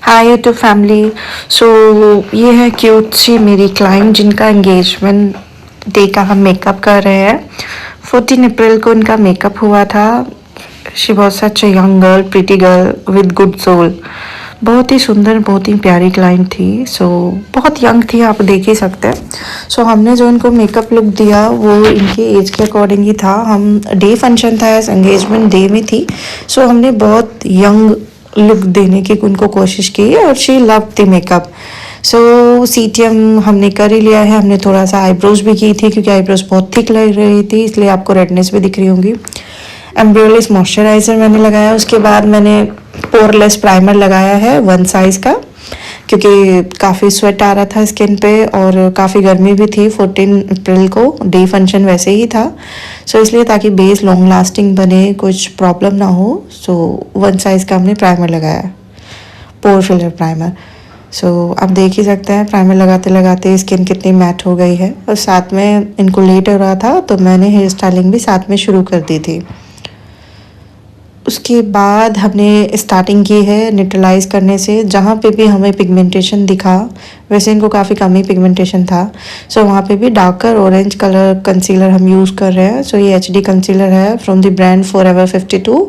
Hi YouTube family. सो ये है cute सी मेरी क्लाइंट जिनका एंगेजमेंट डे का हम मेकअप कर रहे हैं। 14 अप्रैल को उनका मेकअप हुआ था। She was such a young girl, pretty girl with good soul. बहुत ही सुंदर, बहुत ही प्यारी क्लाइंट थी। बहुत यंग थी, आप देख ही सकते हैं। हमने जो इनको मेकअप लुक दिया वो इनके एज के अकॉर्डिंग ही था। हम डे फंक्शन था, एंगेजमेंट डे में थी। हमने बहुत यंग लुक देने की उनको कोशिश की और she love the makeup. CTM हमने कर ही लिया है। हमने थोड़ा सा आईब्रोज भी की थी क्योंकि आईब्रोज बहुत थिक लग रही थी, इसलिए आपको रेडनेस भी दिख रही होंगी। एम्ब्रियोलिस मॉइस्चराइजर मैंने लगाया। उसके बाद मैंने पोरलेस प्राइमर लगाया है 1 साइज का, क्योंकि काफ़ी स्वेट आ रहा था स्किन पे और काफ़ी गर्मी भी थी। 14 अप्रैल को डे फंक्शन वैसे ही था। इसलिए ताकि बेस लॉन्ग लास्टिंग बने, कुछ प्रॉब्लम ना हो। 1 साइज़ का हमने प्राइमर लगाया, पोर फिलर प्राइमर। आप देख ही सकते हैं प्राइमर लगाते लगाते स्किन कितनी मैट हो गई है। और साथ में इनको लेट हो रहा था तो मैंने हेयर स्टाइलिंग भी साथ में शुरू कर दी थी। उसके बाद हमने स्टार्टिंग की है न्यूट्रलाइज करने से। जहाँ पे भी हमें पिगमेंटेशन दिखा, वैसे इनको काफ़ी कम ही पिगमेंटेशन था, वहाँ पे भी डार्कर ऑरेंज कलर कंसीलर हम यूज़ कर रहे हैं। ये HD कंसीलर है from the brand Forever 52।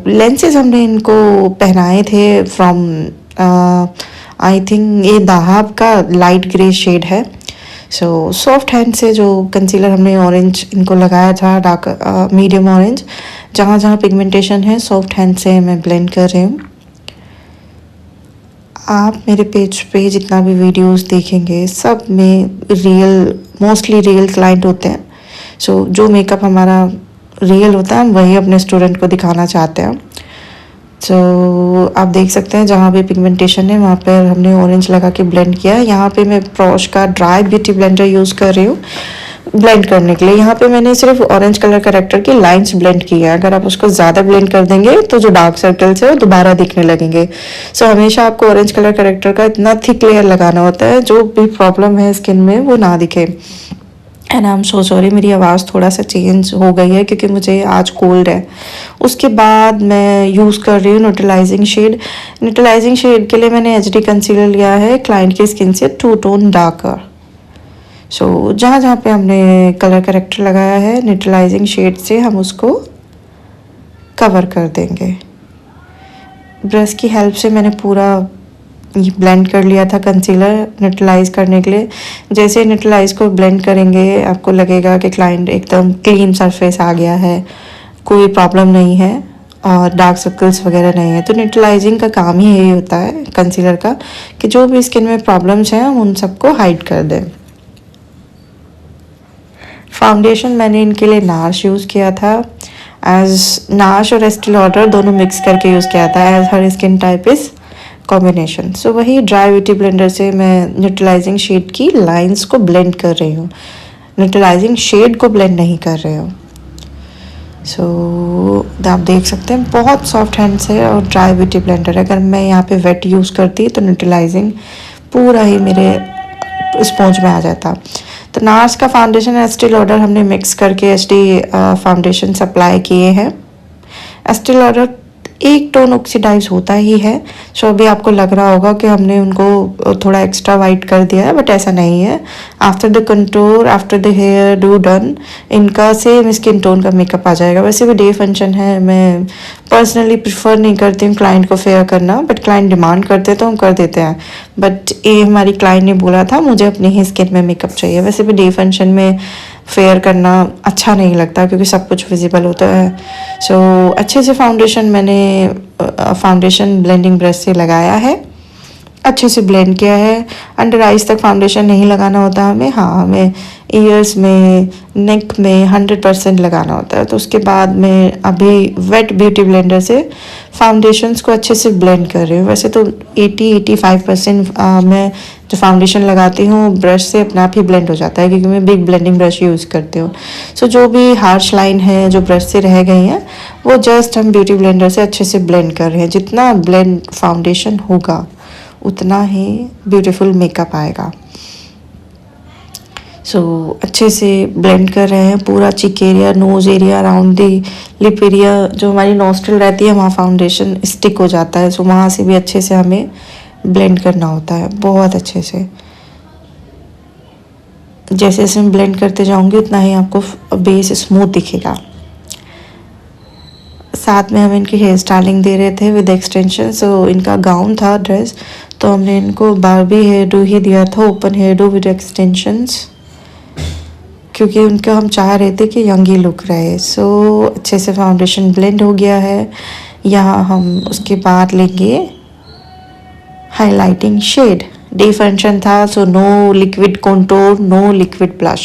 Lenses हमने इनको पहनाए थे फ्रॉम आई थिंक ये दाहब का लाइट ग्रे शेड है। सॉफ्ट हैंड से जो कंसीलर हमने ऑरेंज इनको लगाया था, डार्क मीडियम ऑरेंज, जहाँ जहाँ पिगमेंटेशन है सॉफ्ट हैंड से मैं ब्लेंड कर रही हूँ। आप मेरे पेज पे जितना भी वीडियोस देखेंगे सब में मोस्टली रियल क्लाइंट होते हैं। जो मेकअप हमारा रियल होता है हम वही अपने स्टूडेंट को दिखाना चाहते हैं। आप देख सकते हैं जहाँ भी पिगमेंटेशन है वहाँ पर हमने ऑरेंज लगा के ब्लेंड किया है। यहाँ पे मैं प्रॉश का ड्राई ब्यूटी ब्लेंडर यूज़ कर रही हूँ ब्लेंड करने के लिए। यहाँ पे मैंने सिर्फ ऑरेंज कलर करेक्टर की लाइंस ब्लेंड की है। अगर आप उसको ज़्यादा ब्लेंड कर देंगे तो जो डार्क सर्कल्स है वो दोबारा दिखने लगेंगे। हमेशा आपको ऑरेंज कलर करेक्टर का इतना थिक लेयर लगाना होता है जो भी प्रॉब्लम है स्किन में वो ना दिखे। And I am so sorry, मेरी आवाज़ थोड़ा सा चेंज हो गई है क्योंकि मुझे आज कोल्ड है। उसके बाद मैं यूज़ कर रही हूँ न्यूट्रलाइजिंग शेड। न्यूट्रलाइजिंग शेड के लिए मैंने HD कंसीलर लिया है क्लाइंट की स्किन से 2 टोन डार्कर। जहाँ जहाँ पे हमने कलर करेक्टर लगाया है न्यूट्रलाइजिंग शेड से हम उसको कवर कर देंगे। ब्रश की हेल्प से मैंने पूरा ये ब्लेंड कर लिया था कंसीलर न्यूट्रलाइज करने के लिए। जैसे न्यूट्रलाइज को ब्लेंड करेंगे आपको लगेगा कि क्लाइंट एकदम क्लीन सरफेस आ गया है, कोई प्रॉब्लम नहीं है और डार्क सर्कल्स वगैरह नहीं है। न्यूट्रलाइजिंग का काम ही यही होता है कंसीलर का कि जो भी स्किन में प्रॉब्लम्स हैं हम उन सबको हाइड कर दें। फाउंडेशन मैंने इनके लिए नार्श यूज़ किया था। नार्श और एस्टी लॉडर दोनों मिक्स करके यूज़ किया था as her skin type is combination. वही ड्राई ब्यूटी ब्लेंडर से मैं न्यूट्रलाइजिंग शेड की लाइंस को ब्लेंड कर रही हूँ, न्यूट्रलाइजिंग शेड को ब्लेंड नहीं कर रही हूँ। आप देख सकते हैं बहुत सॉफ्ट हैंड्स है और ड्राई ब्यूटी ब्लेंडर। अगर मैं यहाँ पे वेट यूज़ करती तो न्यूट्रलाइजिंग पूरा ही मेरे स्पॉन्ज में आ जाता। नार्स का फाउंडेशन एस्टी लॉडर हमने मिक्स करके HD फाउंडेशन अप्लाई किए हैं। एस्टी लॉडर 1 टोन ऑक्सीडाइज होता ही है। अभी आपको लग रहा होगा कि हमने उनको थोड़ा एक्स्ट्रा वाइट कर दिया है, बट ऐसा नहीं है। After the contour, after the hairdo done, इनका सेम स्किन टोन का मेकअप आ जाएगा। वैसे भी डे फंक्शन है, मैं पर्सनली प्रिफर नहीं करती हूँ क्लाइंट को फेयर करना, बट क्लाइंट डिमांड करते हैं तो हम कर देते हैं। बट ये हमारी क्लाइंट ने बोला था मुझे अपनी ही स्किन में मेकअप चाहिए। वैसे भी डे फंक्शन में फेयर करना अच्छा नहीं लगता क्योंकि सब कुछ विजिबल होता है। अच्छे से फाउंडेशन मैंने फाउंडेशन ब्लेंडिंग ब्रश से लगाया है, अच्छे से ब्लेंड किया है। अंडर आइज तक फाउंडेशन नहीं लगाना होता हमें, हाँ हमें ईयर्स में, नेक में 100% लगाना होता है। उसके बाद मैं अभी वेट ब्यूटी ब्लेंडर से फाउंडेशंस को अच्छे से ब्लेंड कर रही हूँ। वैसे तो 80-85% मैं जो फाउंडेशन लगाती हूँ ब्रश से अपने आप ही ब्लेंड हो जाता है क्योंकि मैं बिग ब्लेंडिंग ब्रश यूज़ करती हूँ। जो भी हार्श लाइन है जो ब्रश से रह गई हैं वो जस्ट हम ब्यूटी ब्लेंडर से अच्छे से ब्लेंड कर रहे हैं। जितना ब्लेंड फाउंडेशन होगा उतना ही ब्यूटीफुल मेकअप आएगा। सो अच्छे से ब्लेंड कर रहे हैं पूरा चिक area, knows area, around the lip area, जो हमारी नॉस्ट्रल रहती है वहाँ फाउंडेशन स्टिक हो जाता है। सो वहाँ से भी अच्छे से हमें ब्लेंड करना होता है बहुत अच्छे से। जैसे जैसे मैं ब्लेंड करते जाऊंगी उतना ही आपको बेस स्मूथ दिखेगा। साथ में हम इनकी हेयर स्टाइलिंग दे रहे थे विद एक्सटेंशन। सो इनका गाउन था ड्रेस, तो हमने इनको बारबी हेयर डू ही दिया था, open hairdo with extensions, क्योंकि उनका हम चाह रहे थे कि यंगी लुक रहे। सो अच्छे से फाउंडेशन ब्लेंड हो गया है। यहाँ हम उसके बाद लेंगे हाइलाइटिंग शेड। डे फंक्शन था, so no liquid contour, no liquid blush.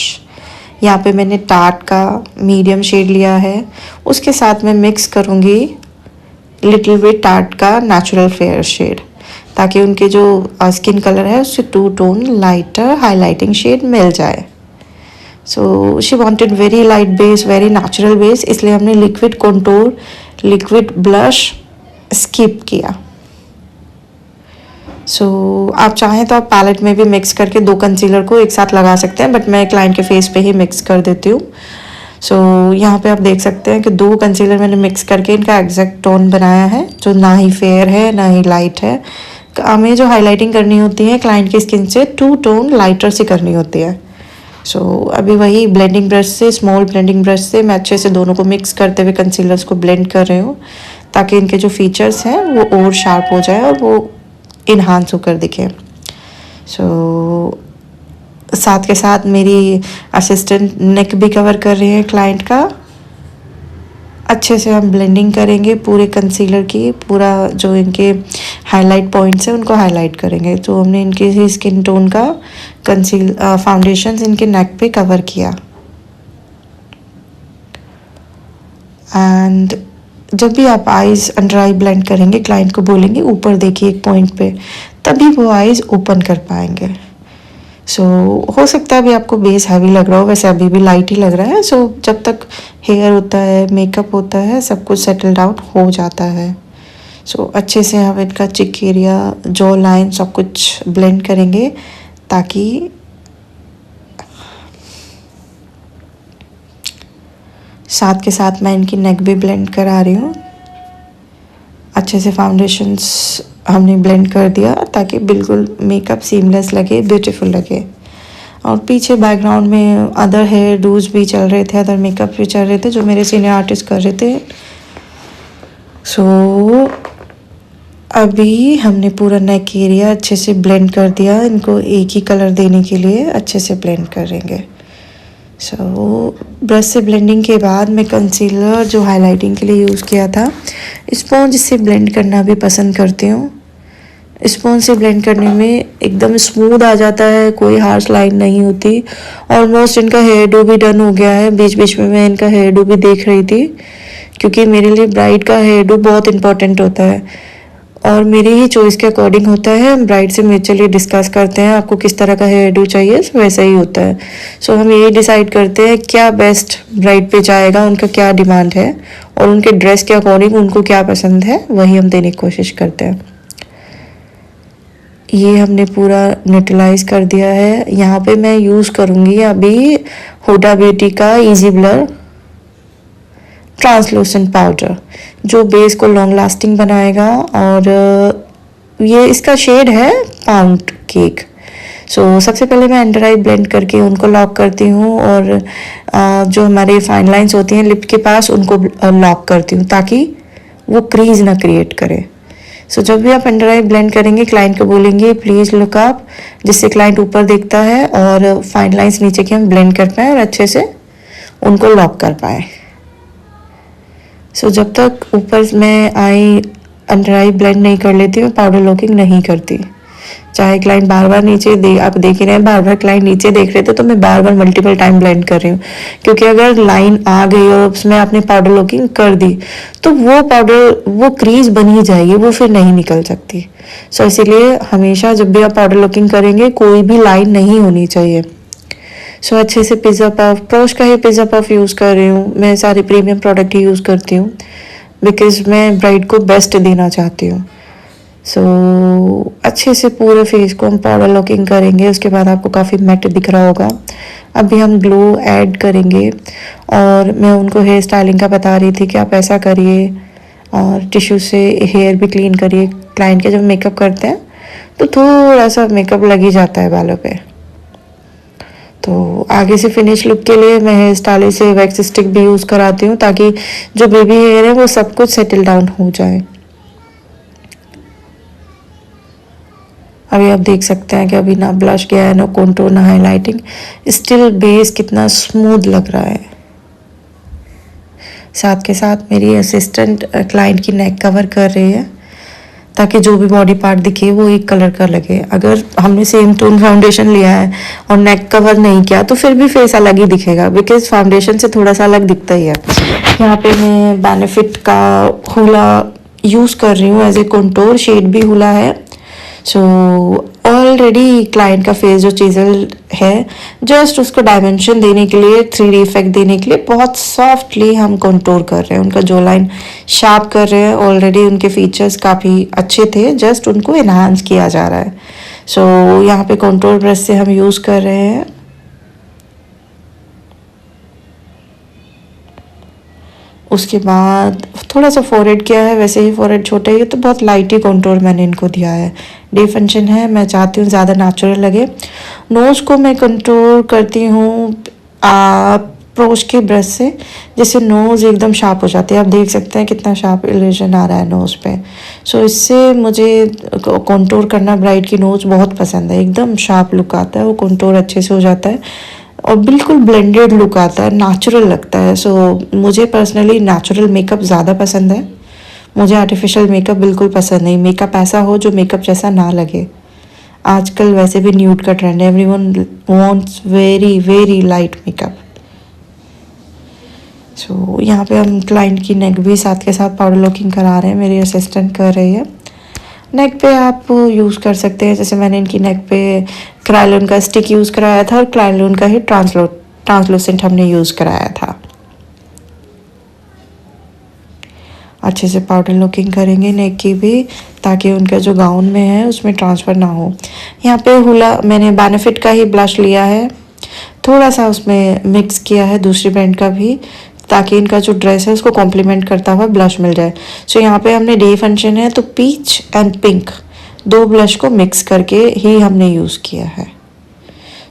यहाँ पे मैंने टार्ट का मीडियम शेड लिया है, उसके साथ में मिक्स करूँगी लिटिल बिट टार्ट का नेचुरल फेयर शेड, ताकि उनके जो स्किन कलर है उससे 2 टोन लाइटर हाइलाइटिंग शेड मिल जाए। So she wanted very light base, very natural base, इसलिए हमने liquid contour, liquid blush skip किया। सो आप चाहें तो आप पैलेट में भी मिक्स करके 2 कंसीलर को एक साथ लगा सकते हैं, बट मैं क्लाइंट के फेस पे ही मिक्स कर देती हूँ। सो यहाँ पे आप देख सकते हैं कि 2 कंसीलर मैंने मिक्स करके इनका एग्जैक्ट टोन बनाया है, जो ना ही फेयर है ना ही लाइट है। हमें जो हाईलाइटिंग करनी होती है क्लाइंट की स्किन से 2 टोन लाइटर से करनी होती है। सो अभी वही ब्लेंडिंग ब्रश से, स्मॉल ब्लेंडिंग ब्रश से मैं अच्छे से दोनों को मिक्स करते हुए कंसीलर्स को ब्लेंड कर रही हूँ, ताकि इनके जो फीचर्स हैं वो और शार्प हो जाए और वो इन्हांस होकर दिखे। सो साथ के साथ मेरी असिस्टेंट नेक भी कवर कर रही है क्लाइंट का। अच्छे से हम ब्लेंडिंग करेंगे पूरे कंसीलर की, पूरा जो इनके हाईलाइट पॉइंट्स हैं उनको हाईलाइट करेंगे। तो हमने इनके स्किन टोन का फाउंडेशन इनके नेक पे कवर किया। एंड जब भी आप आईज अंडर आई ब्लेंड करेंगे क्लाइंट को बोलेंगे ऊपर देखिए एक पॉइंट पे, तभी वो आईज ओपन कर पाएंगे। सो हो सकता है अभी आपको बेस हैवी लग रहा हो, वैसे अभी भी लाइट ही लग रहा है। सो जब तक हेयर होता है, मेकअप होता है, सब कुछ सेटल डाउन हो जाता है। सो अच्छे से हम इनका चिक एरिया, जॉ लाइन सब कुछ ब्लेंड करेंगे, ताकि साथ के साथ मैं इनकी नेक भी ब्लेंड करा रही हूँ। अच्छे से फाउंडेशंस हमने ब्लेंड कर दिया ताकि बिल्कुल मेकअप सीमलेस लगे, ब्यूटीफुल लगे। और पीछे बैकग्राउंड में अदर हेयर डूज भी चल रहे थे, अदर मेकअप भी चल रहे थे जो मेरे सीनियर आर्टिस्ट कर रहे थे। सो अभी हमने पूरा नेक एरिया अच्छे से ब्लेंड कर दिया। इनको एक ही कलर देने के लिए अच्छे से ब्लेंड करेंगे। सो ब्रश से ब्लेंडिंग के बाद मैं कंसीलर जो हाइलाइटिंग के लिए यूज़ किया था, स्पॉन्ज से ब्लेंड करना भी पसंद करती हूँ। स्पॉन्ज से ब्लेंड करने में एकदम स्मूथ आ जाता है, कोई हार्श लाइन नहीं होती। ऑलमोस्ट इनका हेयर डू भी डन हो गया है। बीच बीच में मैं इनका हेयर डू भी देख रही थी, क्योंकि मेरे लिए ब्राइड का हेयर डू बहुत इंपॉर्टेंट होता है और मेरी ही चॉइस के अकॉर्डिंग होता है। हम ब्राइड से म्यूचुअली डिस्कस करते हैं आपको किस तरह का हेयर डू चाहिए, वैसा ही होता है। सो हम यही डिसाइड करते हैं क्या बेस्ट ब्राइड पे जाएगा, उनका क्या डिमांड है और उनके ड्रेस के अकॉर्डिंग उनको क्या पसंद है, वही हम देने की कोशिश करते हैं। ये हमने पूरा न्यूट्रलाइज कर दिया है। यहाँ पे मैं यूज़ करूँगी अभी हुडा ब्यूटी का इजी ब्लर ट्रांसलूसेंट पाउडर, जो बेस को लॉन्ग लास्टिंग बनाएगा। और ये इसका शेड है पाउंड केक। सो सबसे पहले मैं अंडर आई ब्लेंड करके उनको लॉक करती हूँ और जो हमारे फाइन लाइंस होती हैं लिप के पास उनको लॉक करती हूँ, ताकि वो क्रीज ना क्रिएट करे। सो जब भी आप अंडर आई ब्लेंड करेंगे क्लाइंट को बोलेंगे प्लीज़ लुक अप, जिससे क्लाइंट ऊपर देखता है और फाइन लाइंस नीचे के हम ब्लेंड कर पाएँ और अच्छे से उनको लॉक कर पाएँ। सो जब तक ऊपर मैं आई अंडर आई ब्लेंड नहीं कर लेती, मैं पाउडर लॉकिंग नहीं करती। चाहे क्लाइंट बार बार नीचे आप देख ही रहे हैं, बार बार क्लाइंट नीचे देख रहे थे तो मैं बार बार मल्टीपल टाइम ब्लेंड कर रही हूँ, क्योंकि अगर लाइन आ गई और उसमें आपने पाउडर लॉकिंग कर दी तो वो पाउडर, वो क्रीज बनी जाएगी, वो फिर नहीं निकल सकती। सो इसीलिए हमेशा जब भी आप पाउडर लॉकिंग करेंगे कोई भी लाइन नहीं होनी चाहिए। सो अच्छे से पिज़्ज़ा पफ, पोश का ही पिज़्ज़ा पफ यूज़ कर रही हूँ। मैं सारे प्रीमियम प्रोडक्ट ही यूज़ करती हूँ बिकॉज मैं ब्राइड को बेस्ट देना चाहती हूँ। सो अच्छे से पूरे फेस को हम पाउडर लॉकिंग करेंगे। उसके बाद आपको काफ़ी मैट दिख रहा होगा। अभी हम ग्लो ऐड करेंगे और मैं उनको हेयर स्टाइलिंग का बता रही थी कि आप ऐसा करिए और टिश्यू से हेयर भी क्लीन करिए। क्लाइंट के जब मेकअप करते हैं तो थोड़ा सा मेकअप लग ही जाता है बालों पे। तो आगे से फिनिश लुक के लिए मैं हेयर स्टाइलिस्ट से वैक्स स्टिक भी यूज़ कराती हूँ ताकि जो बेबी हेयर है वो सब कुछ सेटल डाउन हो जाए। अभी आप देख सकते हैं कि अभी ना ब्लश गया है, ना कॉन्टूर, ना हाईलाइटिंग, स्टिल बेस कितना स्मूथ लग रहा है। साथ के साथ मेरी असिस्टेंट क्लाइंट की नेक कवर कर रही है ताकि जो भी बॉडी पार्ट दिखे वो एक कलर का लगे। अगर हमने सेम टोन फाउंडेशन लिया है और नेक कवर नहीं किया तो फिर भी फेस अलग ही दिखेगा, बिकॉज फाउंडेशन से थोड़ा सा अलग दिखता ही है। यहाँ पे मैं बेनिफिट का हुला यूज़ कर रही हूँ एज ए कंटूर, शेड भी हुला है। सो ऑलरेडी क्लाइंट का फेस जो चीज़ल है, जस्ट उसको डायमेंशन देने के लिए, 3D इफेक्ट देने के लिए बहुत सॉफ्टली हम कंटूर कर रहे हैं। उनका जो लाइन शार्प कर रहे हैं। ऑलरेडी उनके फीचर्स काफ़ी अच्छे थे, जस्ट उनको इन्हांस किया जा रहा है। सो यहाँ पे कंटूर ब्रश से हम यूज़ कर रहे हैं। उसके बाद थोड़ा सा फोरहेड किया है, वैसे ही फोरहेड छोटा ही है तो बहुत लाइट ही कंटूर मैंने इनको दिया है। डे फंक्शन है, मैं चाहती हूँ ज़्यादा नेचुरल लगे। नोज़ को मैं कंटूर करती हूँ अप्रोच के ब्रश से, जिससे नोज़ एकदम शार्प हो जाती है। आप देख सकते हैं कितना शार्प इल्यूजन आ रहा है नोज़ पे। सो इससे मुझे कंटूर करना ब्राइड की नोज़ बहुत पसंद है। एकदम शार्प लुक आता है, वो कंटूर अच्छे से हो जाता है और बिल्कुल ब्लेंडेड लुक आता है, नेचुरल लगता है। सो मुझे पर्सनली नेचुरल मेकअप ज़्यादा पसंद है। मुझे आर्टिफिशियल मेकअप बिल्कुल पसंद नहीं। मेकअप ऐसा हो जो मेकअप जैसा ना लगे। आजकल वैसे भी न्यूड का ट्रेंड है, everyone wants very very light makeup. So यहाँ पे हम क्लाइंट की नेक भी साथ के साथ पाउडर लॉकिंग करा रहे हैं, मेरी असिस्टेंट कर रही है। नेक पे आप यूज़ कर सकते हैं, जैसे मैंने इनकी नेक पे क्रायोलिन का स्टिक यूज़ कराया था और क्रायोलिन का ही ट्रांसलूसेंट हमने यूज़ कराया था। अच्छे से पाउडर लॉकिंग करेंगे नेक की भी, ताकि उनका जो गाउन में है उसमें ट्रांसफ़र ना हो। यहाँ पे हुला मैंने बेनिफिट का ही ब्लश लिया है, थोड़ा सा उसमें मिक्स किया है दूसरी ब्रांड का भी, ताकि इनका जो ड्रेस है उसको कॉम्प्लीमेंट करता हुआ ब्लश मिल जाए। सो यहाँ पे हमने डे फंक्शन है तो पीच एंड पिंक दो ब्लश को मिक्स करके ही हमने यूज़ किया है।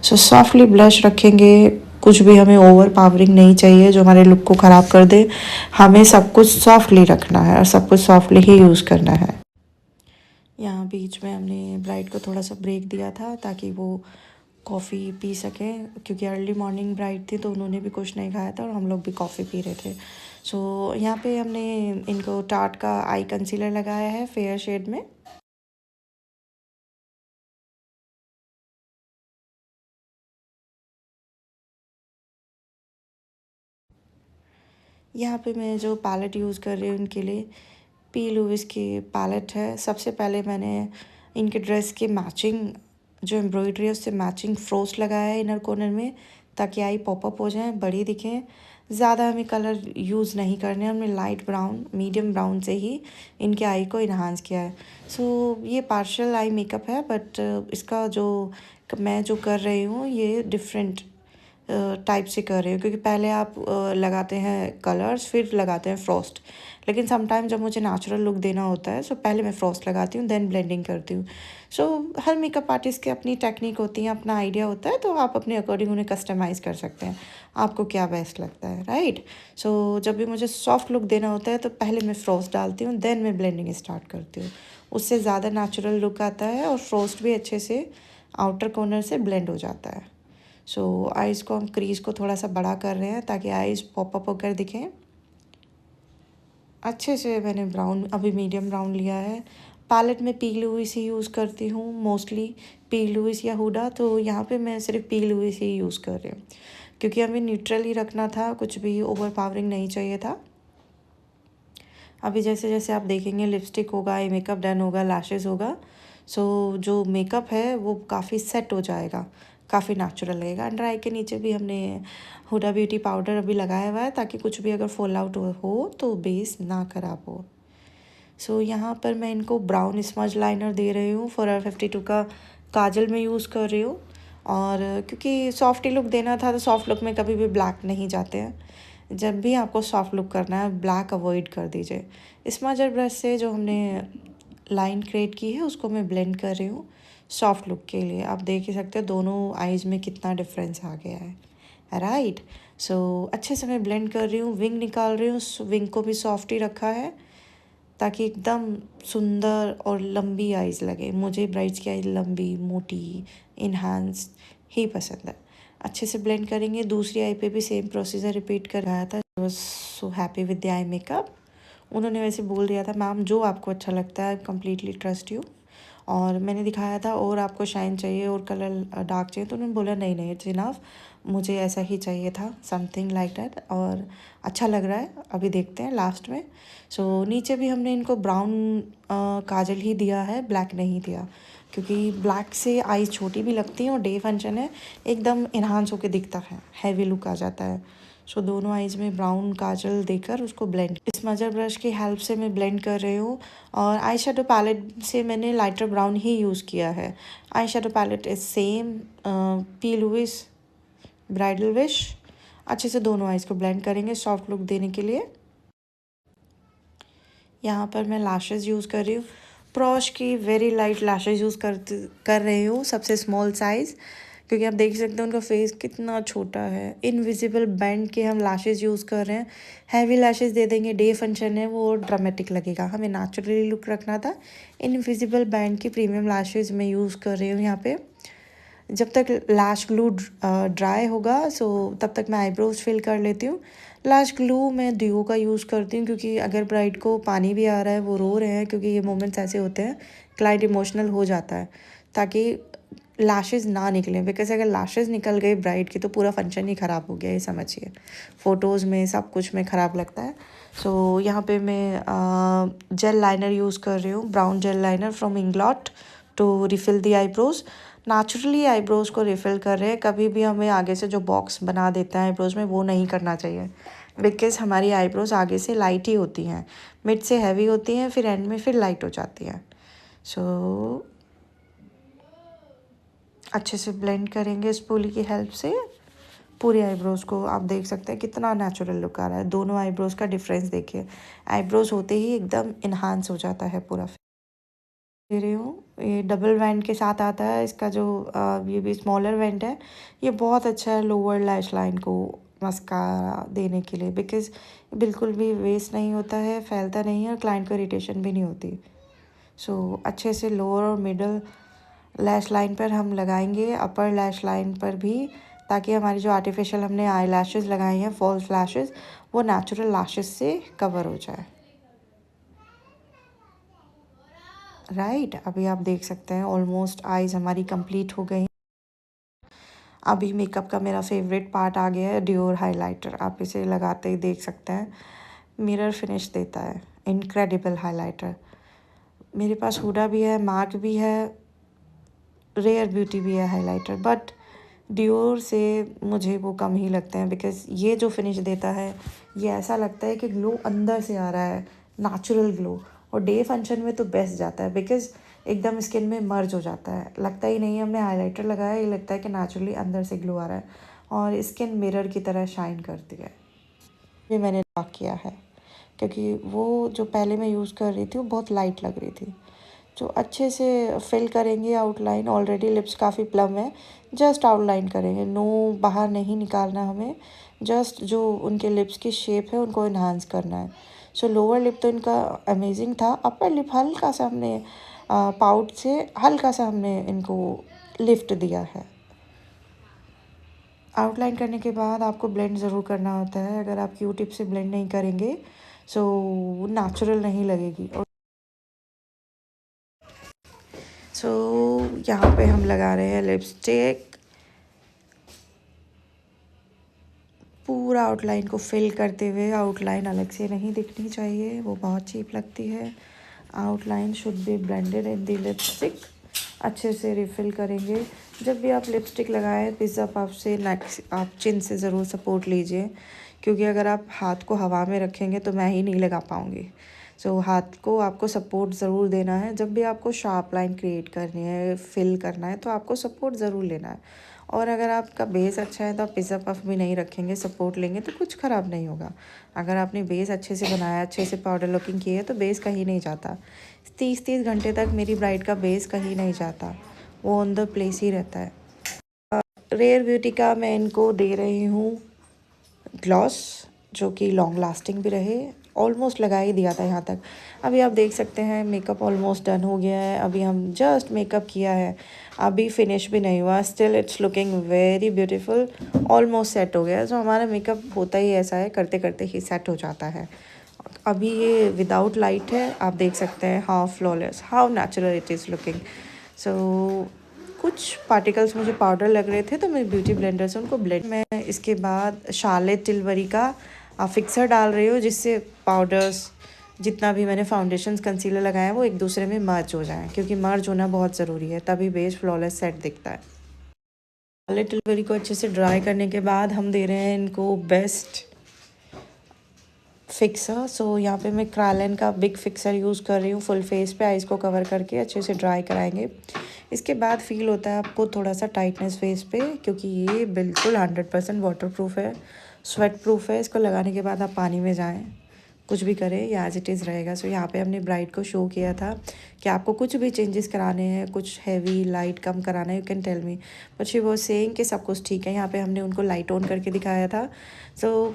सो सॉफ्टली ब्लश रखेंगे, कुछ भी हमें ओवर पावरिंग नहीं चाहिए जो हमारे लुक को ख़राब कर दे। हमें सब कुछ सॉफ्टली रखना है और सब कुछ सॉफ्टली ही यूज़ करना है। यहाँ बीच में हमने ब्राइड को थोड़ा सा ब्रेक दिया था ताकि वो कॉफ़ी पी सकें, क्योंकि अर्ली मॉर्निंग ब्राइड थी तो उन्होंने भी कुछ नहीं खाया था और हम लोग भी कॉफ़ी पी रहे थे। सो यहाँ पे हमने इनको टार्ट का आई कंसीलर लगाया है फेयर शेड में। यहाँ पे मैं जो पैलेट यूज़ कर रही हूँ उनके लिए पी लुइस की पैलेट है। सबसे पहले मैंने इनके ड्रेस के मैचिंग जो एम्ब्रॉयडरी है उससे मैचिंग फ्रोस्ट लगाया है इनर कॉर्नर में, ताकि आई पॉपअप हो जाए, बड़ी दिखें। ज़्यादा हमें कलर यूज़ नहीं करने, हमने लाइट ब्राउन मीडियम ब्राउन से ही इनके आई को इन्हांस किया है। सो ये पार्शियल आई मेकअप है, बट इसका जो मैं जो कर रही हूँ ये डिफरेंट टाइप से कर रही हूँ, क्योंकि पहले आप लगाते हैं कलर्स फिर लगाते हैं फ्रॉस्ट, लेकिन समटाइम जब मुझे नेचुरल लुक देना होता है सो पहले मैं फ्रॉस्ट लगाती हूँ देन ब्लेंडिंग करती हूँ। सो हर मेकअप आर्टिस्ट की अपनी टेक्निक होती है, अपना आइडिया होता है, तो आप अपने अकॉर्डिंग उन्हें कस्टमाइज़ कर सकते हैं, आपको क्या बेस्ट लगता है, राइट। सो जब भी मुझे सॉफ्ट लुक देना होता है तो पहले मैं फ्रॉस्ट डालती हूँ देन मैं ब्लेंडिंग स्टार्ट करती हूँ। उससे ज़्यादा नेचुरल लुक आता है और फ्रॉस्ट भी अच्छे से आउटर कॉर्नर से ब्लेंड हो जाता है। सो आइज़ को हम क्रीज को थोड़ा सा बड़ा कर रहे हैं ताकि आइज़ पॉपअप होकर दिखें अच्छे से। मैंने ब्राउन अभी मीडियम ब्राउन लिया है। पैलेट में पी लुइस ही यूज़ करती हूँ मोस्टली, पी लुइस या हुडा। तो यहाँ पे मैं सिर्फ पी लुइस ही यूज़ कर रही हूँ, क्योंकि हमें न्यूट्रल ही रखना था, कुछ भी ओवर पावरिंग नहीं चाहिए था। अभी जैसे जैसे आप देखेंगे लिपस्टिक होगा, आई मेकअप डन होगा, लैशेज़ होगा, सो जो मेकअप है वो काफ़ी सेट हो जाएगा, काफ़ी नेचुरल लगेगा। अंडर आई के नीचे भी हमने हुडा ब्यूटी पाउडर अभी लगाया हुआ है ताकि कुछ भी अगर फॉल आउट हो तो बेस ना ख़राब हो। सो यहाँ पर मैं इनको ब्राउन स्मज लाइनर दे रही हूँ। Forever 52 का काजल में यूज़ कर रही हूँ, और क्योंकि सॉफ्टी लुक देना था तो सॉफ्ट लुक में कभी भी ब्लैक नहीं जाते हैं। जब भी आपको सॉफ्ट लुक करना है ब्लैक अवॉइड कर दीजिए। स्मजर ब्रश से जो हमने लाइन क्रिएट की है उसको मैं ब्लेंड कर रही हूँ सॉफ्ट लुक के लिए। आप देख ही सकते हो दोनों आईज़ में कितना डिफरेंस आ गया है, राइट। सो अच्छे से मैं ब्लेंड कर रही हूँ, विंग निकाल रही हूँ। विंग को भी सॉफ्ट ही रखा है ताकि एकदम सुंदर और लंबी आइज़ लगे। मुझे ब्राइड्स की आइज़ लंबी, मोटी, इन्हांस ही पसंद है। अच्छे से ब्लेंड करेंगे। दूसरी आई पे भी सेम प्रोसीजर रिपीट कराया था। I was so happy with the eye makeup. उन्होंने वैसे बोल दिया था, मैम जो आपको अच्छा लगता है, कम्प्लीटली ट्रस्ट यू। और मैंने दिखाया था और आपको शाइन चाहिए और कलर डार्क चाहिए, तो उन्होंने बोला नहीं नहीं इट्स इनफ, मुझे ऐसा ही चाहिए था, समथिंग लाइक दैट। और अच्छा लग रहा है, अभी देखते हैं लास्ट में। सो नीचे भी हमने इनको ब्राउन काजल ही दिया है, ब्लैक नहीं दिया, क्योंकि ब्लैक से आईज छोटी भी लगती हैं और डे फंक्शन है, एकदम इन्हांस होकर दिखता है, हैवी लुक आ जाता है। सो दोनों आईज में ब्राउन काजल देकर उसको ब्लेंड, स्मजर ब्रश की हेल्प से मैं ब्लेंड कर रही हूँ। और आई शेडो पैलेट से मैंने लाइटर ब्राउन ही यूज़ किया है। Eye shadow palette is same P Louise bridal wish. अच्छे से दोनों आईज को ब्लेंड करेंगे सॉफ्ट लुक देने के लिए। यहाँ पर मैं लैशेज़ यूज़ कर रही हूँ, प्रॉश की वेरी लाइट लैशेज़ यूज़ कर रही हूँ, सबसे स्मॉल साइज़, क्योंकि आप देख सकते हैं उनका फेस कितना छोटा है। इनविजिबल बैंड के हम लैशेज़ यूज़ कर रहे हैं। हैवी लैशेज़ दे देंगे, डे फंक्शन है, वो ड्रामेटिक लगेगा, हमें नेचुरली लुक रखना था। इनविजिबल बैंड की प्रीमियम लैशेज़ मैं यूज़ कर रही हूँ यहाँ पे। जब तक लैश ग्लू ड्राई होगा सो तब तक मैं आईब्रोज फिल कर लेती हूँ। लैश ग्लू मैं डियो का यूज़ करती हूँ, क्योंकि अगर ब्राइड को पानी भी आ रहा है, वो रो रहे हैं, क्योंकि ये मोमेंट्स ऐसे होते हैं क्लाइंट इमोशनल हो जाता है, ताकि लैशेज़ ना निकलें। बिकॉज अगर लैशेज़ निकल गए ब्राइड की तो पूरा फंक्शन ही ख़राब हो गया, ये समझिए। फ़ोटोज़ में सब कुछ में ख़राब लगता है। सो यहाँ पे मैं जेल लाइनर यूज़ कर रही हूँ, brown gel liner from Inglot to refill the eyebrows. Naturally eyebrows को रिफ़िल कर रहे हैं, कभी भी हमें आगे से जो बॉक्स बना देता है आईब्रोज़ में वो नहीं करना चाहिए, बिकॉज़ हमारी आईब्रोज़ आगे से लाइट ही होती हैं, मिड से हैवी होती हैं, फिर एंड में फिर लाइट हो जाती हैं। सो अच्छे से ब्लेंड करेंगे स्पूली की हेल्प से पूरी आईब्रोज़ को। आप देख सकते हैं कितना नेचुरल लुक आ रहा है। दोनों आईब्रोज़ का डिफरेंस देखिए, आईब्रोज़ होते ही एकदम इन्हांस हो जाता है पूरा। दे रही हूँ, ये डबल वेंट के साथ आता है, इसका जो ये भी स्मॉलर वेंट है, ये बहुत अच्छा है लोअर लैश लाइन को मस्कारा देने के लिए, बिकॉज़ बिल्कुल भी वेस्ट नहीं होता है, फैलता नहीं है, और क्लाइंट को इरिटेशन भी नहीं होती। सो अच्छे से लोअर और मिडल लैश लाइन पर हम लगाएंगे, अपर लैश लाइन पर भी, ताकि हमारी जो आर्टिफिशियल हमने आई लैशेज़ लगाई हैं, फॉल्स लैशेज़, वो नेचुरल लैशेज़ से कवर हो जाए, राइट। अभी आप देख सकते हैं ऑलमोस्ट आईज़ हमारी कंप्लीट हो गई। अभी मेकअप का मेरा फेवरेट पार्ट आ गया है, डियोर हाइलाइटर। आप इसे लगाते ही देख सकते हैं मिरर फिनिश देता है, इनक्रेडिबल हाइलाइटर। मेरे पास हुडा भी है, मैक भी है, रेयर ब्यूटी भी है हाइलाइटर, बट डियोर से मुझे वो कम ही लगते हैं, बिकॉज़ ये जो फिनिश देता है ये ऐसा लगता है कि ग्लो अंदर से आ रहा है, नेचुरल ग्लो। और डे फंक्शन में तो बेस्ट जाता है, बिकॉज़ एकदम स्किन में मर्ज हो जाता है, लगता ही नहीं है हमने हाइलाइटर लगाया, ये लगता है कि नेचुरली अंदर से ग्लो आ रहा है, और स्किन मिरर की तरह शाइन करती है। ये मैंने लॉक किया है, क्योंकि वो जो पहले मैं यूज़ कर रही थी वो बहुत लाइट लग रही थी। जो अच्छे से फिल करेंगे आउटलाइन, ऑलरेडी लिप्स काफ़ी प्लम है, जस्ट आउटलाइन करेंगे, नो बाहर नहीं निकालना हमें, जस्ट जो उनके लिप्स की शेप है उनको इन्हांस करना है। सो लोअर लिप तो इनका अमेजिंग था, अपर लिप हल्का सा हमने पाउट से हल्का सा हमने इनको लिफ्ट दिया है। आउटलाइन करने के बाद आपको ब्लेंड ज़रूर करना होता है, अगर आप क्यू टिप से ब्लेंड नहीं करेंगे सो नेचुरल नहीं लगेगी। और सो यहाँ पे हम लगा रहे हैं लिपस्टिक, पूरा आउटलाइन को फिल करते हुए। आउटलाइन अलग से नहीं दिखनी चाहिए, वो बहुत चीप लगती है। Outline should be blended in the lipstick. अच्छे से रिफ़िल करेंगे। जब भी आप लिपस्टिक लगाएं पिज़्ज़ा पफ से आप चिन से ज़रूर सपोर्ट लीजिए, क्योंकि अगर आप हाथ को हवा में रखेंगे तो मैं ही नहीं लगा पाऊँगी। सो हाथ को आपको सपोर्ट ज़रूर देना है। जब भी आपको शार्प लाइन क्रिएट करनी है, फिल करना है, तो आपको सपोर्ट ज़रूर लेना है। और अगर आपका बेस अच्छा है तो आप पिज़्ज़ा पफ भी नहीं रखेंगे, सपोर्ट लेंगे तो कुछ ख़राब नहीं होगा। अगर आपने बेस अच्छे से बनाया, अच्छे से पाउडर लुकिंग की है, तो बेस कहीं नहीं जाता। 30 घंटे तक मेरी ब्राइड का बेस कहीं नहीं जाता, वो ऑन द प्लेस ही रहता है। रेयर ब्यूटी का मैं इनको दे रही हूँ ग्लॉस, जो कि लॉन्ग लास्टिंग भी रहे। ऑलमोस्ट लगा ही दिया था यहाँ तक। अभी आप देख सकते हैं मेकअप ऑलमोस्ट डन हो गया है। अभी हम जस्ट मेकअप किया है, अभी फिनिश भी नहीं हुआ। Still it's looking very beautiful, almost set हो गया है। सो हमारा मेकअप होता ही ऐसा है, करते करते ही सेट हो जाता है। अभी ये विदाउट लाइट है, आप देख सकते हैं how flawless, how natural it is looking. So कुछ पार्टिकल्स मुझे पाउडर लग रहे थे, तो मैं ब्यूटी ब्लेंडर से उनको ब्लेंड। मैं इसके बाद शार्लेट टिलबरी का फिक्सर डाल रही हूँ, जिससे पाउडर्स जितना भी मैंने फाउंडेशन कंसीलर लगाया है वो एक दूसरे में मर्ज हो जाए, क्योंकि मर्ज होना बहुत ज़रूरी है, तभी बेस फ्लॉलेस सेट दिखता है। शार्लेट टिलबरी को अच्छे से ड्राई करने के बाद हम दे रहे हैं इनको बेस्ट फिक्सर। सो यहाँ पे मैं क्रायलन का बिग फिक्सर यूज़ कर रही हूँ। फुल फेस पे आइज़ को कवर करके अच्छे से ड्राई कराएंगे। इसके बाद फील होता है आपको थोड़ा सा टाइटनेस फेस पे, क्योंकि ये बिल्कुल 100% वाटर प्रूफ है, स्वेट प्रूफ है। इसको लगाने के बाद आप पानी में जाएं, कुछ भी करें, ये एज इट इज़ रहेगा। सो यहाँ पे हमने ब्राइड को शो किया था कि आपको कुछ भी चेंजेस कराने हैं, कुछ हैवी लाइट कम कराना है, you can tell me, but she was saying कि सब कुछ ठीक है। यहाँ पे हमने उनको लाइट ऑन करके दिखाया था। सो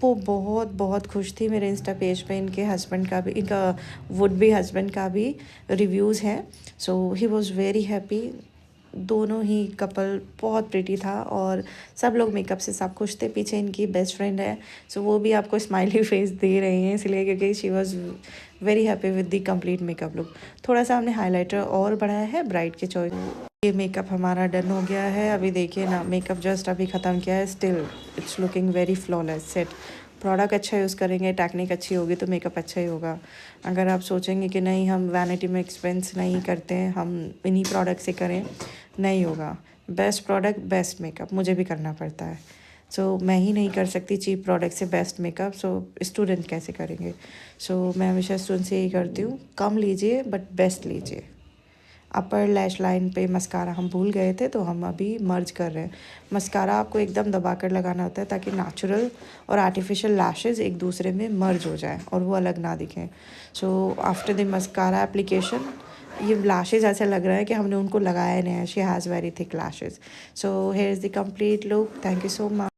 वो बहुत बहुत खुश थी। मेरे इंस्टा पेज पे इनके हस्बैंड का भी, इनका वुड बी हस्बैंड का भी रिव्यूज़ हैं। सो ही वॉज़ वेरी हैप्पी। दोनों ही कपल बहुत प्रिटी था और सब लोग मेकअप से सब खुश थे। पीछे इनकी बेस्ट फ्रेंड है, सो वो भी आपको स्माइली फेस दे रही हैं, इसलिए क्योंकि she was very happy with the complete makeup look. थोड़ा सा हमने हाइलाइटर और बढ़ाया है ब्राइड के चॉइस। ये मेकअप हमारा डन हो गया है। अभी देखिए ना, मेकअप जस्ट अभी ख़त्म किया है, still it's looking very flawless set. Product अच्छा यूज़ करेंगे, टेक्निक अच्छी होगी तो मेकअप अच्छा ही होगा। अगर आप सोचेंगे कि नहीं हम वैनिटी में एक्सपेंस नहीं करते हैं, हम इन्हीं प्रोडक्ट से करें, नहीं होगा। बेस्ट प्रोडक्ट बेस्ट मेकअप मुझे भी करना पड़ता है। सो मैं ही नहीं कर सकती चीप प्रोडक्ट से बेस्ट मेकअप, सो स्टूडेंट कैसे करेंगे। सो मैं हमेशा स्टूडेंट से यही करती हूँ, कम लीजिए बट बेस्ट लीजिए। अपर लैश लाइन पे मस्कारा हम भूल गए थे, तो हम अभी मर्ज कर रहे हैं। मस्कारा आपको एकदम दबा कर लगाना होता है, ताकि नेचुरल और आर्टिफिशियल लैशेज़ एक दूसरे में मर्ज हो जाएं और वो अलग ना दिखें। So after the mascara application, ये लैशेज़ ऐसा लग रहा है कि हमने उनको लगाया नहीं है। She has very thick lashes. So here is the complete look. Thank you so much.